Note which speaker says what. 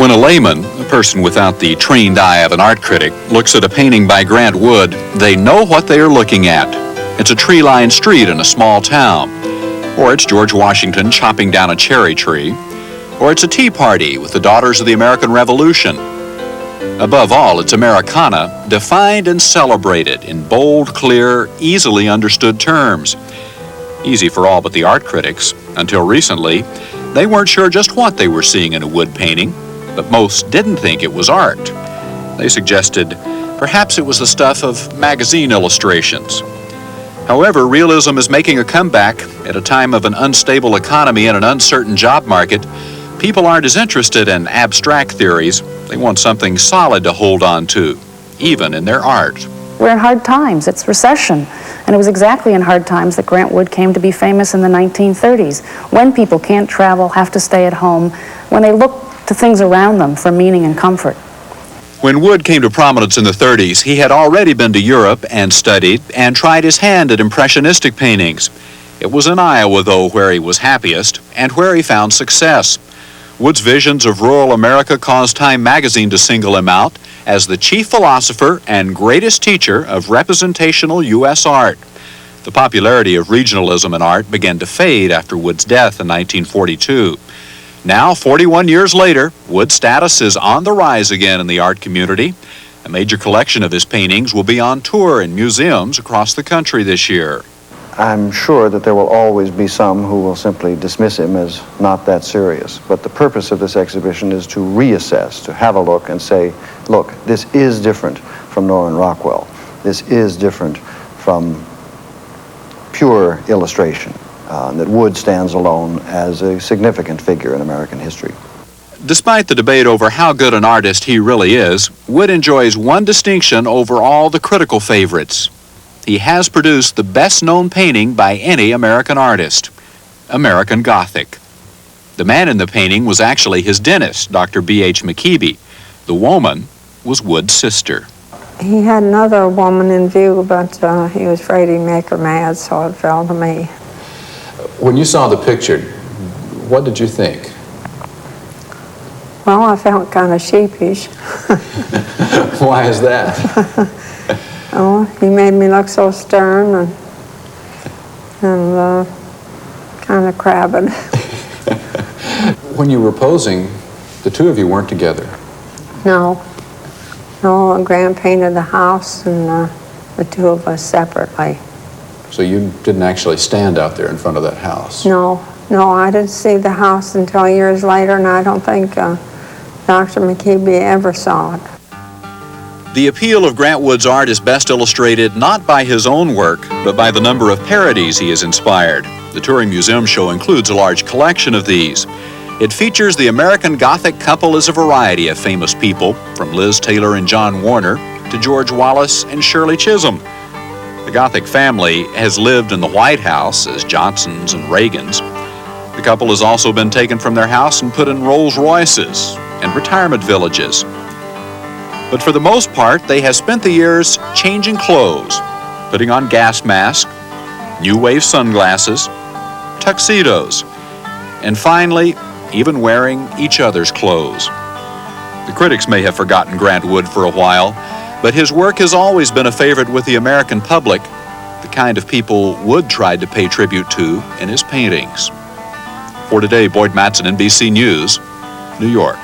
Speaker 1: When a layman, a person without the trained eye of an art critic, looks at a painting by Grant Wood, they know what they are looking at. It's a tree-lined street in a small town, or it's George Washington chopping down a cherry tree, or it's a tea party with the daughters of the American Revolution. Above all, it's Americana, defined and celebrated in bold, clear, easily understood terms. Easy for all but the art critics. Until recently, they weren't sure just what they were seeing in a wood painting, but most didn't think it was art. They suggested perhaps it was the stuff of magazine illustrations. However, realism is making a comeback at a time of an unstable economy and an uncertain job market. People aren't as interested in abstract theories. They want something solid to hold on to, even in their art.
Speaker 2: We're in hard times. It's recession. And it was exactly in hard times that Grant Wood came to be famous in the 1930s, when people can't travel, have to stay at home, when they look to things around them for meaning and comfort.
Speaker 1: When Wood came to prominence in the 30s, he had already been to Europe and studied and tried his hand at impressionistic paintings. It was in Iowa, though, where he was happiest and where he found success. Wood's visions of rural America caused Time magazine to single him out as the chief philosopher and greatest teacher of representational U.S. art. The popularity of regionalism in art began to fade after Wood's death in 1942. Now, 41 years later, Wood's status is on the rise again in the art community. A major collection of his paintings will be on tour in museums across the country this year.
Speaker 3: I'm sure that there will always be some who will simply dismiss him as not that serious. But the purpose of this exhibition is to reassess, to have a look and say, look, this is different from Norman Rockwell. This is different from pure illustration. That Wood stands alone as a significant figure in American history.
Speaker 1: Despite the debate over how good an artist he really is, Wood enjoys one distinction over all the critical favorites. He has produced the best-known painting by any American artist, American Gothic. The man in the painting was actually his dentist, Dr. B.H. McKeeby. The woman was Wood's sister.
Speaker 4: He had another woman in view, but he was afraid he'd make her mad, so it fell to me.
Speaker 5: When you saw the picture, what did you think?
Speaker 4: Well, I felt kind of sheepish.
Speaker 5: Why is that?
Speaker 4: Oh, he made me look so stern and kind of crabbed.
Speaker 5: When you were posing, the two of you weren't together.
Speaker 4: No. No, Grant painted the house and the two of us separately.
Speaker 5: So you didn't actually stand out there in front of that house?
Speaker 4: No, I didn't see the house until years later, and I don't think Dr. McKeeby ever saw it.
Speaker 1: The appeal of Grant Wood's art is best illustrated not by his own work, but by the number of parodies he has inspired. The Touring Museum show includes a large collection of these. It features the American Gothic couple as a variety of famous people, from Liz Taylor and John Warner to George Wallace and Shirley Chisholm. The Gothic family has lived in the White House as Johnsons and Reagans. The couple has also been taken from their house and put in Rolls Royces and retirement villages. But for the most part, they have spent the years changing clothes, putting on gas masks, new wave sunglasses, tuxedos, and finally, even wearing each other's clothes. The critics may have forgotten Grant Wood for a while, but his work has always been a favorite with the American public, the kind of people Wood tried to pay tribute to in his paintings. For today, Boyd Matson, NBC News, New York.